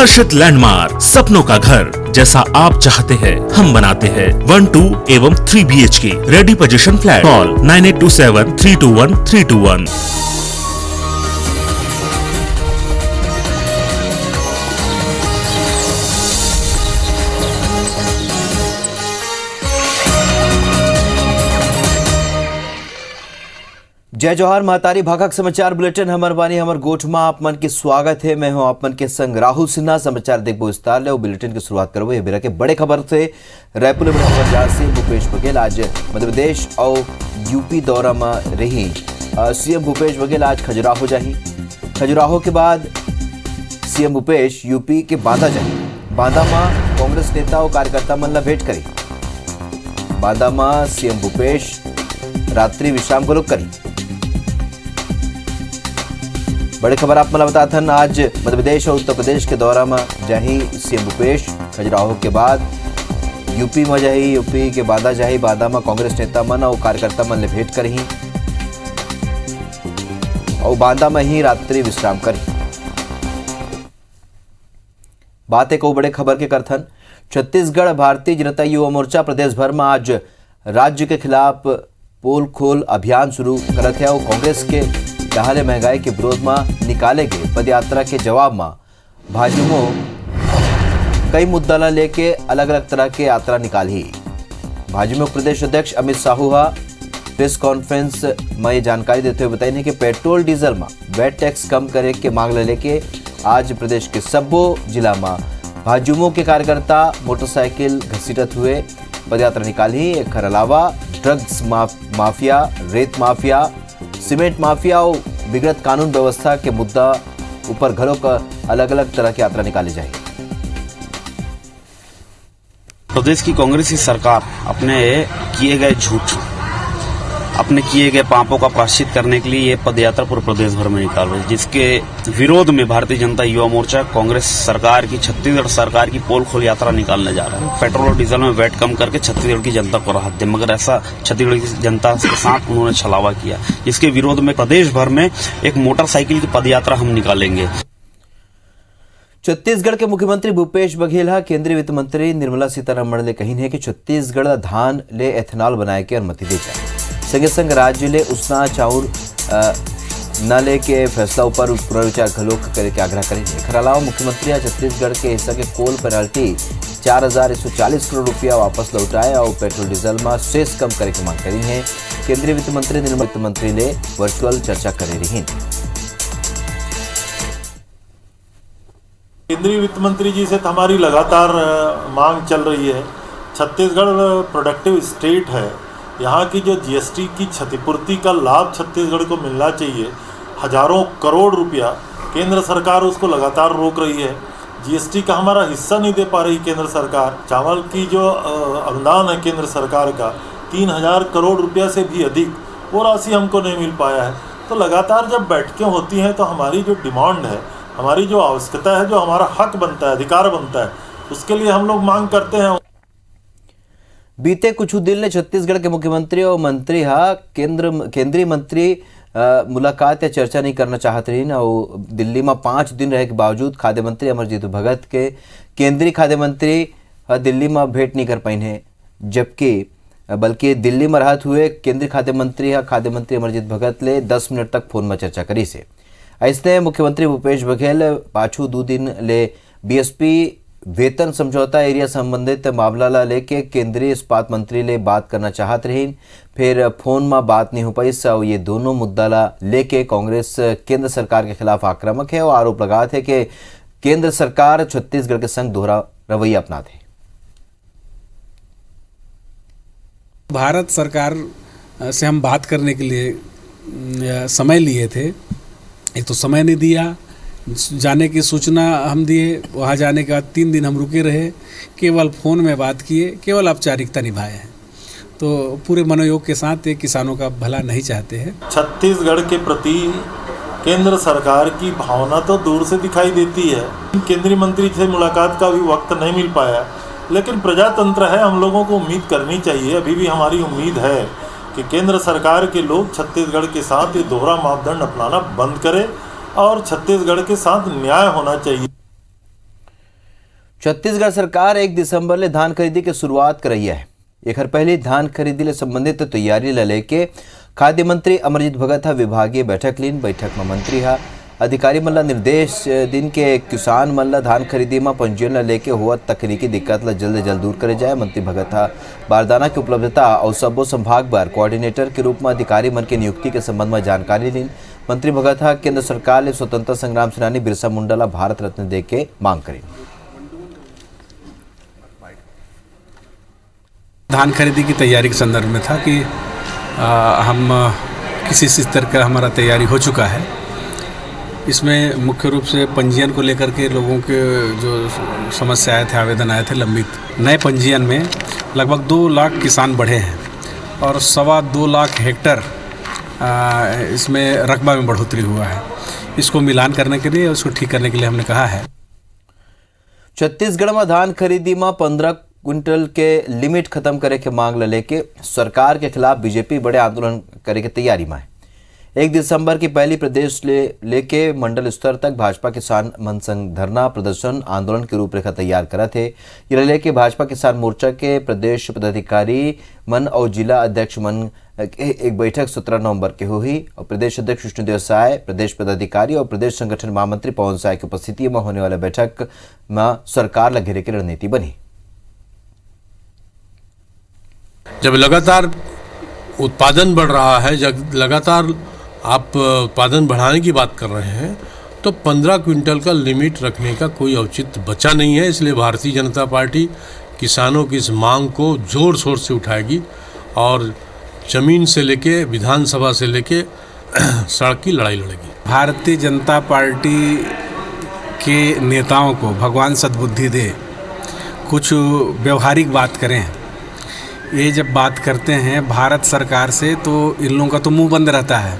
आकर्षित लैंडमार्क, सपनों का घर जैसा आप चाहते हैं हम बनाते हैं। 1, 2 एवं 3 BHK ready position flat. Call 9827321321। जय जोहार महतारी भाखक समाचार बुलेटिन हमर बानी हमर गोठ में आप मन के स्वागत है। मैं हूं आप मन के संग राहुल सिन्हा। समाचार देखबो विस्तार ले। बुलेटिन की शुरुआत करबो ये बेरा के बड़े खबर से। रायपुर में खबर से भूपेश बघेल आज मध्य प्रदेश और यूपी दौरा में रही। सीएम भूपेश बघेल आज खजुराहो जाही। खजुराहो के बाद सीएम भूपेश यूपी के बांदा जाही। बांदा में कांग्रेस नेता और कार्यकर्ता मन ला भेंट करी। बांदा में सीएम भूपेश रात्रि विश्राम को करी। बड़ी खबर आप मला बताते हैं। आज मध्य प्रदेश और उत्तर प्रदेश के दौरा में जाही सीएम भूपेश। खजुराहो के बाद यूपी में जाही। यूपी के बांदा जाही। बांदा में कांग्रेस नेता मन और कार्यकर्ता मन ले भेंट करही और बांदा में ही रात्रि विश्राम करी। बात एक और बड़े खबर के करथन। छत्तीसगढ़ भारतीय जनता युवा मोर्चा प्रदेश भर में आज राज्य के खिलाफ पोल खोल अभियान शुरू करत है और कांग्रेस के दहाड़े महंगाई के विरोध में निकाले गए पदयात्रा के जवाब में भाजपा कई मुद्दा ला लेके अलग अलग तरह के यात्रा निकाली। भाजपा प्रदेश अध्यक्ष अमित साहू प्रेस कॉन्फ्रेंस में ये जानकारी देते हुए बताई कि पेट्रोल डीजल में वैट टैक्स कम करे के मांग लेके आज प्रदेश के सब्बो जिला में भाजपा के कार्यकर्ता मोटरसाइकिल घसीटत हुए पदयात्रा निकाली। एक अलावा ड्रग्स माफिया, रेत माफिया, सीमेंट माफिया और बिगड़त कानून व्यवस्था के मुद्दा ऊपर घरों का अलग अलग तरह की यात्रा निकाली जाएगी। प्रदेश की कांग्रेस की सरकार अपने किए गए झूठ, अपने किए गए पापों का प्रायश्चित करने के लिए ये पदयात्रा पूरे प्रदेश भर में निकाल रही है, जिसके विरोध में भारतीय जनता युवा मोर्चा कांग्रेस सरकार की, छत्तीसगढ़ सरकार की पोल खोल यात्रा निकालने जा रहा है। पेट्रोल और डीजल में वैट कम करके छत्तीसगढ़ की जनता को राहत दे, मगर ऐसा छत्तीसगढ़ की जनता के साथ उन्होंने छलावा किया, जिसके विरोध में प्रदेश भर में एक मोटरसाइकिल की पदयात्रा हम निकालेंगे। छत्तीसगढ़ के मुख्यमंत्री भूपेश बघेल केंद्रीय वित्त मंत्री निर्मला सीतारमण ने कही है कि छत्तीसगढ़ धान ले एथेनॉल बनाए के अनुमति दी जाए। संगे संग राज्य ले उसना चाउर न लेके फैसला ऊपर पुनर्विचार घलोक करे के आग्रह करेंगे। एकर अलावा मुख्यमंत्री आज छत्तीसगढ़ के हिस्सा के कोल पेनल्टी 4140 करोड़ रुपया वापस लौटाए और पेट्रोल डीजल में सेस कम करे की मांग करी है। केंद्रीय वित्त मंत्री निर्मला वित्त मंत्री ने वर्चुअल चर्चा करे रही। केंद्रीय वित्त मंत्री जी से हमारी लगातार मांग चल रही है। छत्तीसगढ़ प्रोडक्टिव स्टेट है। यहाँ की जो जीएसटी की क्षतिपूर्ति का लाभ छत्तीसगढ़ को मिलना चाहिए, हजारों करोड़ रुपया केंद्र सरकार उसको लगातार रोक रही है। जीएसटी का हमारा हिस्सा नहीं दे पा रही केंद्र सरकार। चावल की जो अनुदान है केंद्र सरकार का 3000 करोड़ रुपया से भी अधिक, वो राशि हमको नहीं मिल पाया है। तो लगातार जब बैठकें होती हैं तो हमारी जो डिमांड है, हमारी जो आवश्यकता है, जो हमारा हक बनता है, अधिकार बनता है, उसके लिए हम लोग मांग करते हैं। बीते कुछ दिन ने छत्तीसगढ़ के मुख्यमंत्री और मंत्री केंद्रीय मंत्री मुलाकात या चर्चा नहीं करना चाहते रही और दिल्ली में 5 दिन रहे के बावजूद खाद्य मंत्री अमरजीत भगत के केंद्रीय खाद्य मंत्री दिल्ली में भेंट नहीं कर पाई है, जबकि बल्कि दिल्ली में रहते हुए केंद्रीय खाद्य मंत्री अमरजीत भगत ले 10 मिनट तक फोन में चर्चा करी से। ऐसे मुख्यमंत्री भूपेश बघेल पाछू 2 दिन ले बीएसपी वेतन समझौता एरिया संबंधित मामला ला लेके केंद्रीय इस्पात मंत्री ले बात करना चाहत रही, फिर फोन में बात नहीं हो पाई। और ये दोनों मुद्दा ला लेके कांग्रेस केंद्र सरकार के खिलाफ आक्रामक है और आरोप लगाते है कि केंद्र सरकार छत्तीसगढ़ के संग दोहरा रवैया अपनाते है। भारत सरकार से हम बात करने के लिए समय लिए थे, एक तो समय नहीं दिया, जाने की सूचना हम दिए, वहाँ जाने के बाद 3 दिन हम रुके रहे, केवल फ़ोन में बात किए, केवल औपचारिकता निभाए हैं। तो पूरे मनोयोग के साथ ये किसानों का भला नहीं चाहते हैं। छत्तीसगढ़ के प्रति केंद्र सरकार की भावना तो दूर से दिखाई देती है। केंद्रीय मंत्री से मुलाकात का भी वक्त नहीं मिल पाया, लेकिन प्रजातंत्र है, हम लोगों को उम्मीद करनी चाहिए। अभी भी हमारी उम्मीद है कि केंद्र सरकार के लोग छत्तीसगढ़ के साथ ये दोहरा मापदंड अपनाना बंद करें और छत्तीसगढ़ के साथ न्याय होना चाहिए। छत्तीसगढ़ सरकार 1 दिसंबर ले धान खरीदी की शुरुआत कर रही है। एकर पहले धान खरीदी ले संबंधित तैयारी ल लेके खाद्य मंत्री अमरजीत भगत विभागीय बैठक लीन। बैठक में मंत्री अधिकारी मन ला निर्देश दिन के किसान मन ला धान खरीदी में पंजीयन ल लेके हुआ तकनीकी दिक्कत ला जल्द दूर करे जाए। मंत्री भगत बारदाना की उपलब्धता और सब्बो संभाग बर कोऑर्डिनेटर के रूप में अधिकारी मन के नियुक्ति के संबंध में जानकारी लीन। मंत्री भगत केंद्र सरकार ने स्वतंत्रता संग्राम सेनानी बिरसा मुंडा ला भारत रत्न दे के मांग करी। धान खरीदी की तैयारी के संदर्भ में था कि हम किसी स्तर का हमारा तैयारी हो चुका है। इसमें मुख्य रूप से पंजीयन को लेकर के लोगों के जो समस्या आए थे, आवेदन आए थे लंबित। नए पंजीयन में लगभग 2 लाख किसान बढ़े हैं और 2.25 लाख हेक्टर इसमें रकबा में बढ़ोतरी हुआ है। इसको मिलान करने के लिए, उसको ठीक करने के लिए हमने कहा है। छत्तीसगढ़ में धान खरीदी में 15 क्विंटल के लिमिट खत्म करे के मांग ल लेके सरकार के खिलाफ बीजेपी बड़े आंदोलन करे के तैयारी में है। 1 दिसंबर की पहली प्रदेश लेके मंडल स्तर तक भाजपा किसान मनसंघ धरना प्रदर्शन आंदोलन की रूपरेखा तैयार करा थे। ये लेके भाजपा किसान मोर्चा के प्रदेश पदाधिकारी मन और जिला अध्यक्ष मन एक बैठक 17 नवंबर के हुई और प्रदेश अध्यक्ष विष्णुदेव साय, प्रदेश पदाधिकारी और प्रदेश संगठन महामंत्री पवन साय की उपस्थिति में होने वाले बैठक में सरकार ला घेरे की रणनीति बनी। जब लगातार उत्पादन बढ़ रहा है, जब लगातार आप उत्पादन बढ़ाने की बात कर रहे हैं, तो 15 क्विंटल का लिमिट रखने का कोई औचित्य बचा नहीं है। इसलिए भारतीय जनता पार्टी किसानों की इस मांग को जोर शोर से उठाएगी और जमीन से लेके विधानसभा से लेके सड़क की लड़ाई लड़ेगी। भारतीय जनता पार्टी के नेताओं को भगवान सद्बुद्धि दे, कुछ व्यवहारिक बात करें। ये जब बात करते हैं भारत सरकार से तो इन लोगों का तो मुंह बंद रहता है।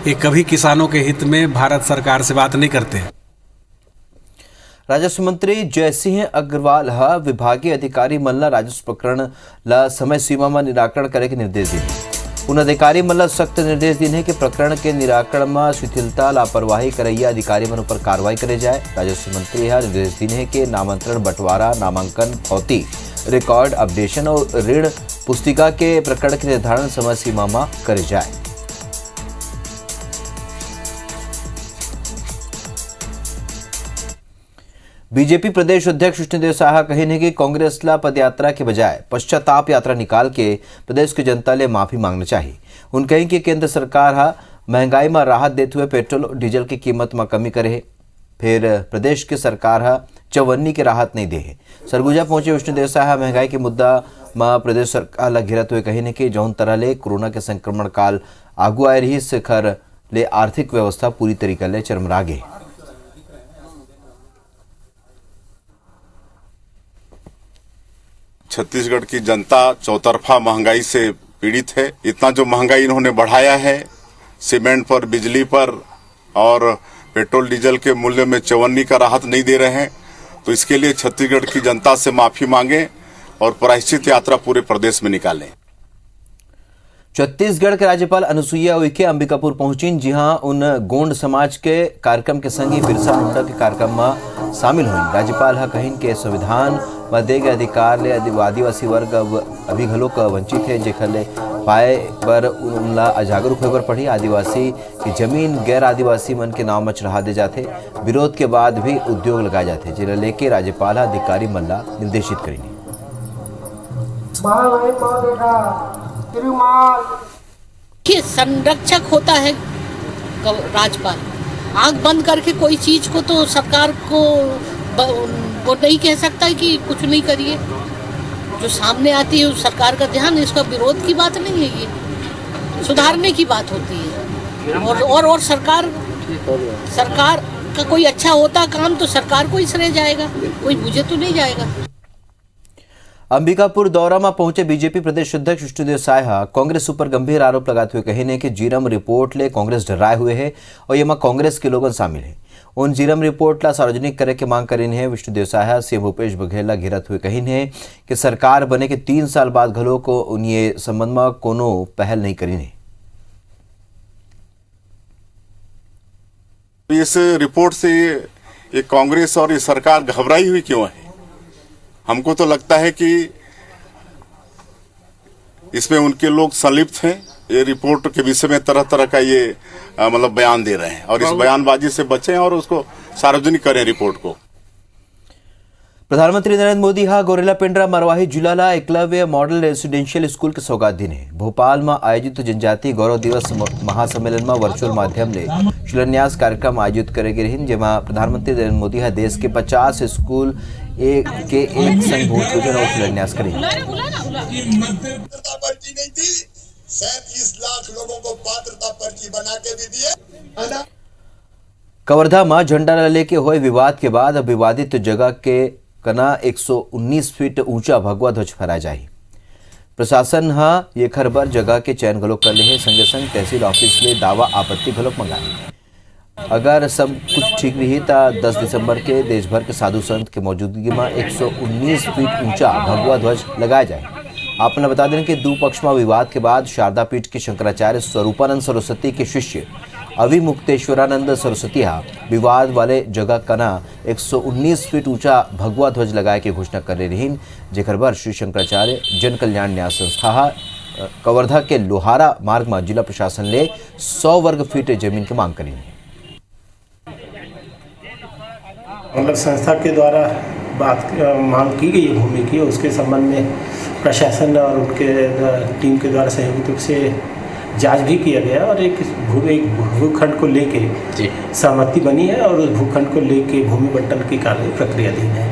ये कभी किसानों के हित में भारत सरकार से बात नहीं करते। राजस्व मंत्री जयसिंह अग्रवाल विभागीय अधिकारी मन ला राजस्व प्रकरण ला समय सीमा में निराकरण करे के निर्देश दिए। उन अधिकारी मन ला सख्त निर्देश दिए कि प्रकरण के निराकरण में शिथिलता लापरवाही करैया अधिकारी मन पर कार्रवाई करे जाए। राजस्व मंत्री निर्देश दिए कि नामांतरण, बंटवारा, नामांकन, फौती, रिकॉर्ड अपडेशन और ऋण पुस्तिका के प्रकरण के निर्धारण समय सीमा में करे जाए। बीजेपी प्रदेश अध्यक्ष विष्णुदेव साय कहे कि कांग्रेस ला पदयात्रा के बजाय पश्चाताप यात्रा निकाल के प्रदेश की जनता ले माफी मांगना चाहिए। उन कहीं कि केंद्र सरकार महंगाई में राहत देते हुए पेट्रोल और डीजल की कीमत में कमी करे, फिर प्रदेश की सरकार चवन्नी की राहत नहीं दे है। सरगुजा पहुंचे विष्णुदेव साय महंगाई के मुद्दा में प्रदेश सरकार ला घेरत हुए कही कि जौन तरह ले कोरोना के संक्रमण काल आगू आए रही शिखर ले आर्थिक व्यवस्था पूरी तरीके ले चरमरा गई। छत्तीसगढ़ की जनता चौतरफा महंगाई से पीड़ित है। इतना जो महंगाई इन्होंने बढ़ाया है, सीमेंट पर, बिजली पर और पेट्रोल डीजल के मूल्य में चवन्नी का राहत नहीं दे रहे हैं, तो इसके लिए छत्तीसगढ़ की जनता से माफी मांगे और प्रायश्चित यात्रा पूरे प्रदेश में निकालें। छत्तीसगढ़ के राज्यपाल अनुसुईया उइके अंबिकापुर पहुंची, जी हां उन गोंड समाज के कार्यक्रम के संगी बिरसा मुंडा के कार्यक्रम में शामिल हुई। राज्यपाल कहिन के संविधान में दे गए अधिकार ले आदिवासी वर्ग अभी घलोक वंचित है, जेखर ले पाए पर उनला जागरूक होकर पड़ी। आदिवासी की जमीन गैर आदिवासी मन के नाम में चढ़ा दे जाते, विरोध के बाद भी उद्योग लगाए जाते, जिला लेके राज्यपाल अधिकारी मन ला निर्देशित करेंगे। संरक्षक होता है राज्यपाल। आंख बंद करके कोई चीज को तो सरकार को वो नहीं कह सकता कि कुछ नहीं करिए। जो सामने आती है उस सरकार का ध्यान, इसका विरोध की बात नहीं है, ये सुधारने की बात होती है। और सरकार का कोई अच्छा होता काम तो सरकार को ही श्रेय जाएगा, कोई मुझे तो नहीं जाएगा। अंबिकापुर दौरा में पहुंचे बीजेपी प्रदेश अध्यक्ष विष्णुदेव साय कांग्रेस ऊपर गंभीर आरोप लगाते हुए कहे कि जीरम रिपोर्ट ले कांग्रेस डराए हुए है और ये में कांग्रेस के लोग शामिल है। उन जीरम रिपोर्ट ला सार्वजनिक करे के मांग करीन है। विष्णुदेव साय सीएम भूपेश बघेल ला घेरत हुए कहीन है कि सरकार बने के 3 साल बाद घलो को उन ये संबंध में कोनो पहल नहीं करीन है। इस रिपोर्ट से ये कांग्रेस और ये सरकार घबराई हुई क्यों है? हमको तो लगता है कि इसमें उनके लोग संलिप्त हैं। ये रिपोर्ट के विषय में तरह तरह का ये मतलब बयान दे रहे हैं और इस बयानबाजी से बचें और उसको सार्वजनिक करें रिपोर्ट को। प्रधानमंत्री नरेंद्र मोदी हा गोरेला पेंड्रा मरवाही जिल्लाला एकलव्य मॉडल रेसिडेंशियल स्कूल के सौगात दिने भोपालમાં आयोजित जनजातीय गौरव दिवस महासम्मेलનમાં વર્ચ્યુઅલ માધ્યમથી शिलान्यास कार्यक्रम आयोजित करेगी रही, जेમાં प्रधानमंत्री नरेंद्र मोदी हा देश के 50 स्कूल के एक संग भूमि पूजन और शिलान्यास करेंगे। 37 लाख लोगों को पात्रता पर्ची बना के भी दिए। कवर्धा में झंडा लेके हुए विवाद के बाद अब विवादित जगह के कना 119 फीट ऊंचा भगवा ध्वज फहराया जाए। प्रशासन हा ये खरबर जगह के चयन घलोक कर ले संगे संग तहसील ऑफिस ले दावा आपत्ति घलोक मंगाए। अगर सब कुछ ठीक रही तो 10 दिसंबर के देश भर के साधु संत के मौजूदगी में 119 फीट ऊंचा भगवा ध्वज लगाया जाए। आपने बता दें कि दो पक्ष में विवाद के बाद शारदा पीठ के शंकराचार्य स्वरूपानंद सरस्वती के शिष्य अविमुक्तेश्वरानंद सरस्वती विवाद वाले जगह कना 119 फीट ऊंचा भगवा ध्वज लगाए की घोषणा कर रही, जेकर बर श्री शंकराचार्य जन कल्याण न्यास संस्था कवर्धा के लोहारा मार्ग में जिला प्रशासन ले 100 वर्ग फीट जमीन की मांग करी। मतलब संस्था के द्वारा मांग की गई भूमि की, उसके संबंध में प्रशासन और उनके टीम के द्वारा सहयोगी रूप से जांच भी किया गया और एक भूखंड को लेके सहमति बनी है और उस भूखंड को लेके भूमि बंटन की कार्य प्रक्रियाधीन है।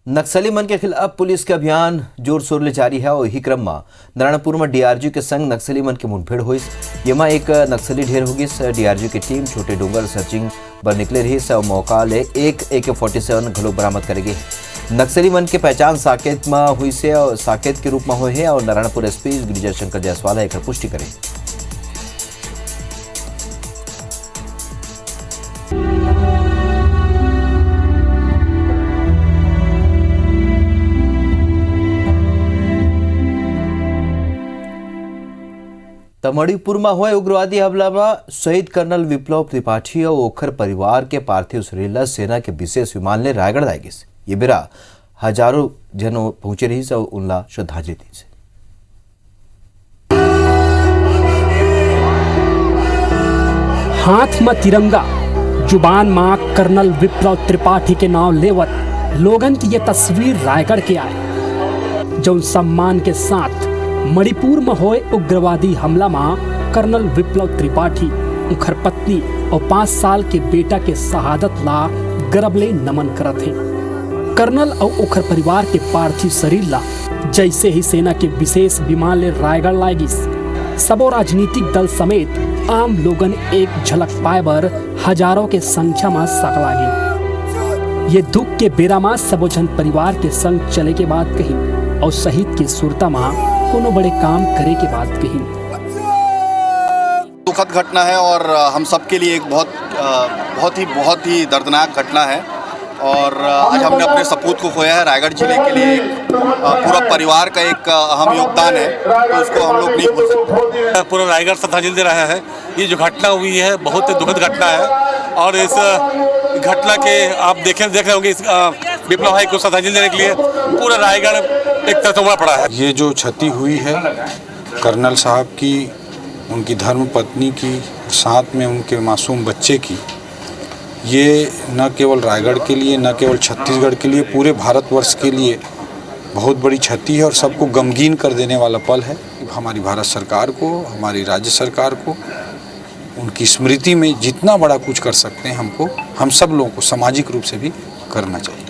नक्सली मन के खिलाफ पुलिस के अभियान जोर शोर ले जारी है और यही क्रम में नारायणपुर में डीआरजी के संग नक्सली मन की मुठभेड़ हुई। येमा एक नक्सली ढेर होगी। डीआरजी की टीम छोटे डूंगर सर्चिंग पर निकले रही और मौका ले एक AK-47 घलोक बरामद करेगी। नक्सली मन के पहचान साकेत में हुई से और साकेत के रूप में हुए है और नारायणपुर एसपी गिरिजा शंकर जायसवाल एक पुष्टि करें। मणिपुर में हुए उग्रवादी हमला में शहीद कर्नल विप्लव त्रिपाठी और ओखर परिवार के पार्थिव शरीर सेना के विशेष विमान ले रायगढ़ लाएगी। ये बेरा हजारों जनों पहुंचे रही और उनला श्रद्धांजलि दी। हाथ में तिरंगा जुबान में कर्नल विप्लव त्रिपाठी के नाम लेवत लोगन की ये तस्वीर रायगढ़ के आए, जो सम्मान के साथ मणिपुर में हुए उग्रवादी हमला में कर्नल विप्लव त्रिपाठी उखर पत्नी और 5 साल के बेटा के शहादत ला गर्वले नमन करत हैं। कर्नल और उखर परिवार के पार्थिव शरीर ला जैसे ही सेना के विशेष विमान ले रायगढ़ लाएगी, सबो राजनीतिक दल समेत आम लोगन एक झलक पाए बर हजारों के संख्या में सकला गए। ये दुख के बेरा में सबो जन परिवार के संग चले के बाद कही और शहीद के सुरता में कोनो बड़े काम करे के बाद कही। दुखद घटना है और हम सबके लिए एक बहुत ही दर्दनाक घटना है और आज हमने अपने सपूत को खोया है। रायगढ़ जिले के लिए पूरा परिवार का एक अहम योगदान है, तो उसको हम लोग नहीं भूल सकते। पूरा रायगढ़ श्रद्धांजलि दे रहा है। ये जो घटना हुई है बहुत दुखद घटना है और इस घटना के आप देख रहे होंगे इस विप्लव भाई को श्रद्धांजलि देने के लिए पूरा रायगढ़ एक तरह उमड़ पड़ा है। ये जो क्षति हुई है कर्नल साहब की, उनकी धर्म पत्नी की, साथ में उनके मासूम बच्चे की, ये न केवल रायगढ़ के लिए, न केवल छत्तीसगढ़ के लिए, पूरे भारतवर्ष के लिए बहुत बड़ी क्षति है और सबको गमगीन कर देने वाला पल है। हमारी भारत सरकार को, हमारी राज्य सरकार को उनकी स्मृति में जितना बड़ा कुछ कर सकते हैं हम सब लोगों को सामाजिक रूप से भी करना चाहिए।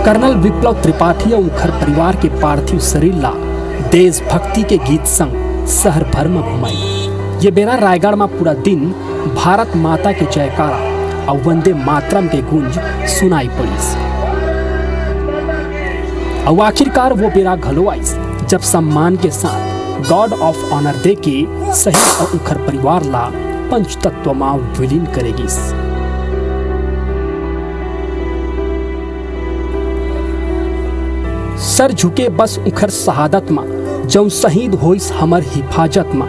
कर्नल विप्लव त्रिपाठी और उनकर परिवार के पार्थिव शरीर ला देशभक्ति के गीत संग शहर भर में घुमाई। ये बेरा रायगढ़ में पूरा दिन भारत माता के जयकारा और वंदे मातरम के गूंज सुनाई पड़ी और आखिरकार वो बेरा घलो आई जब सम्मान के साथ गॉड ऑफ ऑनर दे के शहीद और उखर परिवार ला पंचतत्व में विलीन करेगी। सर झुके बस उखर शहादत में, जौन शहीद होइस हमर हिफाजत में।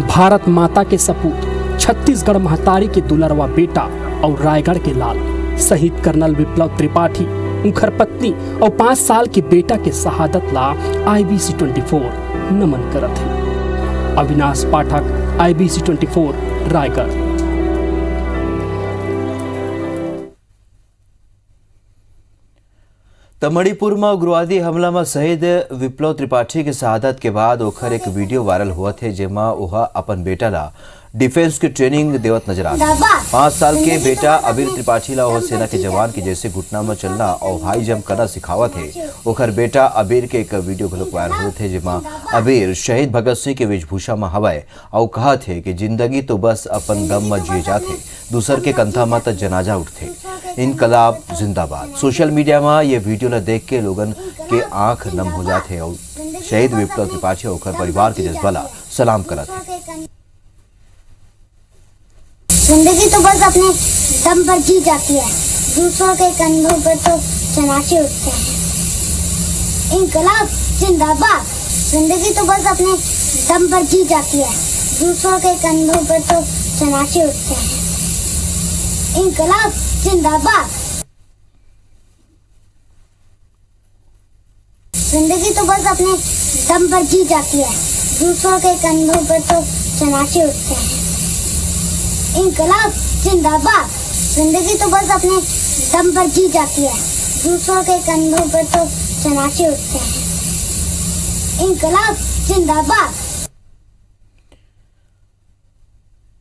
भारत माता के सपूत छत्तीसगढ़ महतारी के दुलरवा बेटा और रायगढ़ के लाल शहीद कर्नल विप्लव त्रिपाठी उनकर पत्नी और 5 साल के बेटा के शहादत ला IBC 24 नमन करत है। अविनाश पाठक, IBC 24 रायगढ़। मणिपुर में उग्रवादी हमला में शहीद विप्लव त्रिपाठी के शहादत के बाद ओखर एक वीडियो वायरल हुआ थे जेमा वह अपन बेटा ला डिफेंस की ट्रेनिंग देवत नजर आ 5 साल के बेटा अबीर त्रिपाठी ला वह सेना के जवान की जैसे घुटना में चलना और हाई जंप करना सिखावत है। ओखर बेटा अबीर के एक वीडियो घलोक वायरल हुए थे जेमा अबीर शहीद भगत सिंह के वेशभूषा में हवाए और कहा थे कि जिंदगी तो बस अपन दम में जिए जाते, दूसर के कंधा में तो जनाजा उठते, इनकलाब जिंदाबाद। सोशल मीडिया में ये वीडियो ला देख के लोगन के आंख नम हो जाते और शहीद विप्लव त्रिपाठी और परिवार के जज्बा ला सलाम करते। जिंदगी तो बस अपने दम पर जी जाती है, दूसरों के कंधों पर तो चनाचे उठते हैं। इनकलाब जिंदाबाद। जिंदगी तो बस अपने दम पर जी जाती है, दूसरों के कंधों पर तो चनाचे उठते हैं। इनकलाब जिंदाबाद। जिंदगी तो बस अपने दम पर जी जाती है, दूसरों के कंधों पर तो चनाचे उठते हैं। इनकलाब जिंदाबाद। जिंदगी तो बस अपने दम पर जी जाती है, दूसरों के कंधों पर तो चनाचे उठते हैं। इनकलाब जिंदाबाद।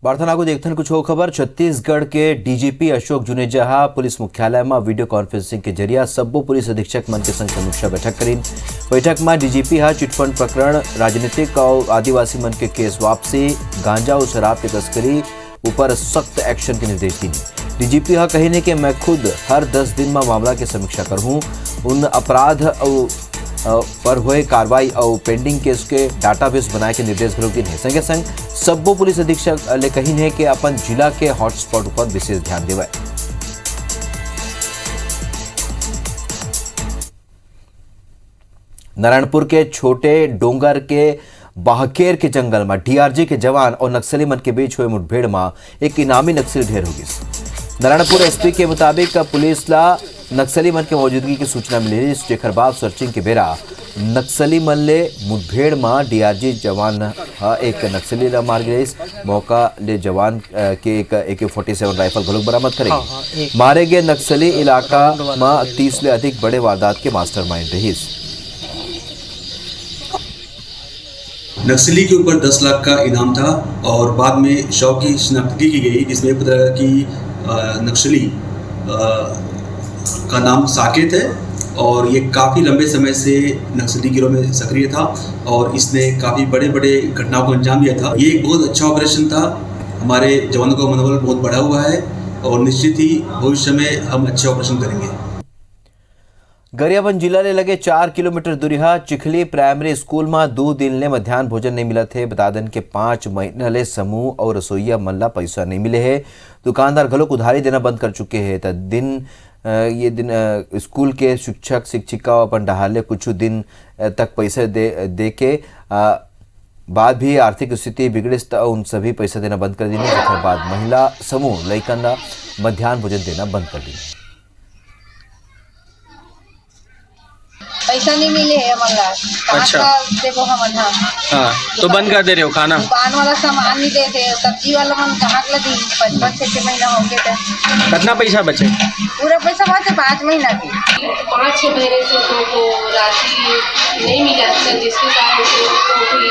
वार्ता को देखते कुछ हो खबर। छत्तीसगढ़ के डीजीपी अशोक जुनेजा पुलिस मुख्यालय में वीडियो कॉन्फ्रेंसिंग के जरिए सब्बो पुलिस अधीक्षक मन के संग समीक्षा बैठक करीन। बैठक में डीजीपी चिटफंड प्रकरण, राजनीतिक और आदिवासी मन के केस वापसी, गांजा और शराब की तस्करी ऊपर सख्त एक्शन के निर्देश दी। डीजीपी कही कि मैं खुद हर 10 दिन में मामला की समीक्षा करूँ, उन अपराध पर हुए कार्रवाई और पेंडिंग केस के डाटाबेस बनाए के निर्देश दी है। संगे संग सब्बो पुलिस अधीक्षक ले कही है कि अपन जिला के हॉटस्पॉट पर विशेष ध्यान देवे। नारायणपुर के छोटे डोंगर के बाहकेर के जंगल में डीआरजी के जवान और नक्सली मन के बीच हुए मुठभेड़ में एक इनामी नक्सली ढेर हो गई। नारायणपुर एसपी के मुताबिक पुलिस ला नक्सली मन के मौजूदगी की सूचना मिली, जेकर बाद सर्चिंग के बेरा नक्सली मन ले मुठभेड़ में डीआरजी जवान एक नक्सली ला मार गए। मौका ले जवान के एक AK-47 राइफल घलोक बरामद करेगी। मारे गए नक्सली इलाका में 30 ले अधिक बड़े वारदात के मास्टरमाइंड रही। नक्सली के ऊपर 10 लाख का इनाम था और बाद में शव की शिनाख्ती की गई, जिसमें पता लगा कि नक्सली का नाम साकेत है और ये काफ़ी लंबे समय से नक्सली गिरोह में सक्रिय था और इसने काफ़ी बड़े बड़े घटनाओं को अंजाम दिया था। ये एक बहुत अच्छा ऑपरेशन था। हमारे जवानों का मनोबल बहुत बढ़ा हुआ है और निश्चित ही भविष्य में हम अच्छे ऑपरेशन करेंगे। गरियाबंद जिला ले लगे 4 किलोमीटर दूरी चिखली प्राइमरी स्कूल में 2 दिन ले मध्यान्ह भोजन नहीं मिला थे। बता दें कि 5 महीना ले समूह और रसोईया मन ला पैसा नहीं मिले है। दुकानदार घलोक उधारी देना बंद कर चुके हैं। ये दिन स्कूल के शिक्षक शिक्षिका अपन डहाले कुछ दिन तक पैसे दे के बाद भी आर्थिक स्थिति बिगड़े उन सभी पैसा देना बंद कर दी। जिसके बाद महिला समूह लइकन ला मध्यान्ह भोजन देना बंद कर दी। पैसा नहीं मिले है हमारा। अच्छा देखो हम हाँ तो बंद कर दे रहे हो खाना? दुकान वाला सामान नहीं देते, सब्जी वाला मन कहाँ लगी 5-6 महीना हो गए थे। कितना पैसा बचे? पूरा पैसा बचे 5 महीना की। 5-6 महीने से उनको राशि नहीं मिला था, जिसके कारण से उनको भी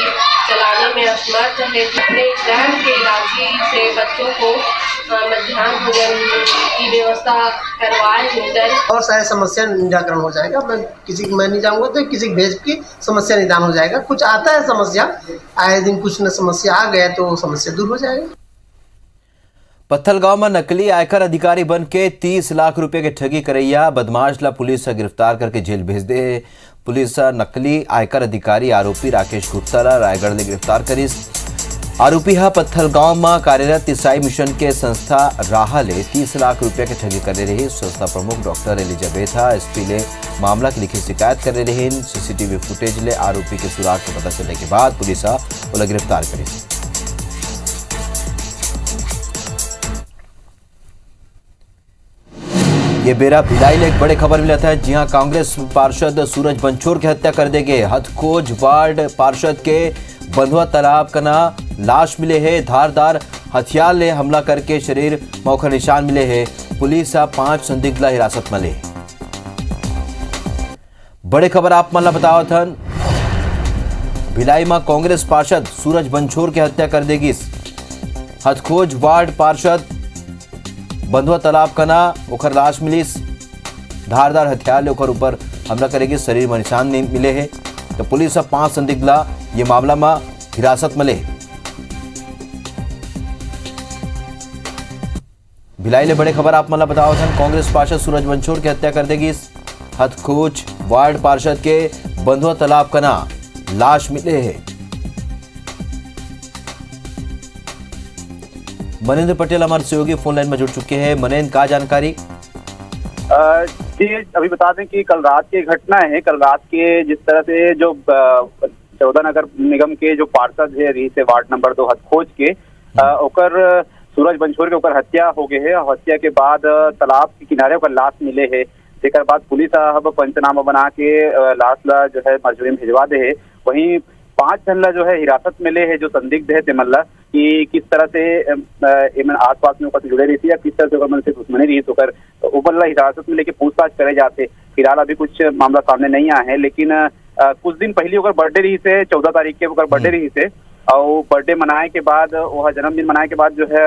चलाने में असमर्थ है। अपने ग्राम के राशि से बच्चों को मध्याह्न भोजन की व्यवस्था करवाए और सारी समस्या निराकरण हो जाएगा। मैं नहीं जाऊंगा तो किसी भेज की समस्या निदान हो जाएगा। कुछ आता है समस्या, आए दिन कुछ न समस्या आ गया तो समस्या दूर हो जाएगा। पत्थलगांव में नकली आयकर अधिकारी बन के 30 लाख रुपए के ठगी करैया बदमाश ला पुलिस गिरफ्तार करके जेल भेज दे। पुलिस नकली आयकर अधिकारी आरोपी राकेश गुप्ता ला रायगढ़ ले गिरफ्तार करीस। आरोपी पत्थलगांव में कार्यरत ईसाई मिशन के संस्था राह ले 30 लाख रुपए के ठगी कर रही। संस्था प्रमुख डॉक्टर एलिजाबेथ एसपी ले मामला की लिखित शिकायत कर रही। सीसीटीवी फुटेज ले आरोपी के सुराग के पता चलने के बाद पुलिस गिरफ्तार करी। ये बेरा भिलाई में एक बड़ी खबर मिला था। जी हां, कांग्रेस पार्षद सूरज बंछोर की हत्या कर दी गई। हथखोज वार्ड पार्षद के बंधुआ तालाब कना लाश मिले है। धारदार हथियार ले हमला करके शरीर मौका निशान मिले है। पुलिस 5 संदिग्ध हिरासत में ले। बड़ी खबर आप मन बताओ थन, भिलाई में कांग्रेस पार्षद सूरज बंछोर की हत्या कर देगी। हथखोज वार्ड पार्षद बंधुआ तालाब कना ओकर लाश मिलीस। धारदार हथियार ले ओकर ऊपर हमला करेगी, शरीर में निशान नहीं मिले हैं। तो पुलिस 5 संदिग्ध ये मामला में हिरासत में ले। भिलाई ले बड़े खबर आप मतलब बताओ था, कांग्रेस पार्षद सूरज बंछोर की हत्या कर देगी। हथखोज वार्ड पार्षद के बंधुआ तालाब कना लाश मिले हैं। मनेंद्र पटेल हमारे सहयोगी फोन लाइन में जुड़ चुके हैं। मनेंद्र, क्या जानकारी? जी, अभी बता दें कि कल रात की घटना है। कल रात के जिस तरह से जो 14 नगर निगम के जो पार्षद है रही से वार्ड नंबर 2 हथखोज के ओकर सूरज बंछोर के ऊपर हत्या हो गई है। हत्या के बाद तालाब के किनारे ओकर लाश मिले है। जेकर बाद पुलिस अब पंचनामा बना के लाश ला जो है मजदूरी में भिजवा दे है। वहीं 5 जन ला जो है हिरासत में ले है, जो संदिग्ध है तेमल्ला कि किस तरह से आस पास में जुड़े रही थी या किस तरह से मन से दुश्मनी रही, तो उमल्ला हिरासत में लेके पूछताछ करे जाते। फिलहाल अभी कुछ मामला सामने नहीं आया है, लेकिन कुछ दिन पहले ओकर बर्थडे रही से, 14 तारीख के ओकर बर्थडे रही से, और बर्थडे मनाए के बाद वह जन्मदिन मनाए के बाद जो है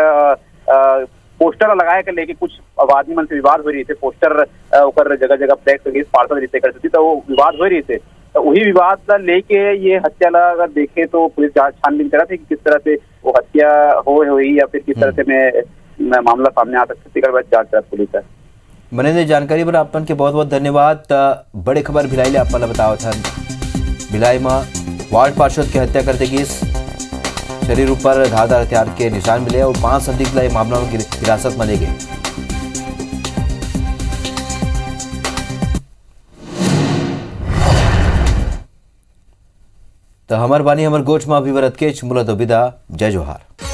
पोस्टर लगाए के लेके कुछ आदमी मन से विवाद हो रही थे। पोस्टर ओकर जगह जगह फ्लैक्स पार्षद रीते करती थी, तो वो विवाद हो रही थे। तो वही विवाद लेके ये हत्या ला अगर देखे तो पुलिस जांच छानबीन करा थी कि किस तरह से वो हत्या हुई या फिर किस तरह से में मामला सामने आ सकता है। जांच कर पुलिस है। मनेंद्र, जानकारी पर आपन के बहुत बहुत धन्यवाद। बड़ी खबर भिलाई ले आप बताओ था, भिलाई में वार्ड पार्षद की हत्या कर देगी। शरीर ऊपर धारदार हथियार के निशान मिले और 5 संदिग्ध इस मामला में हिरासत में ले गए। तो हमार बानी हमर गोठ में अभिवरत के मूलत विदा। जय जोहार।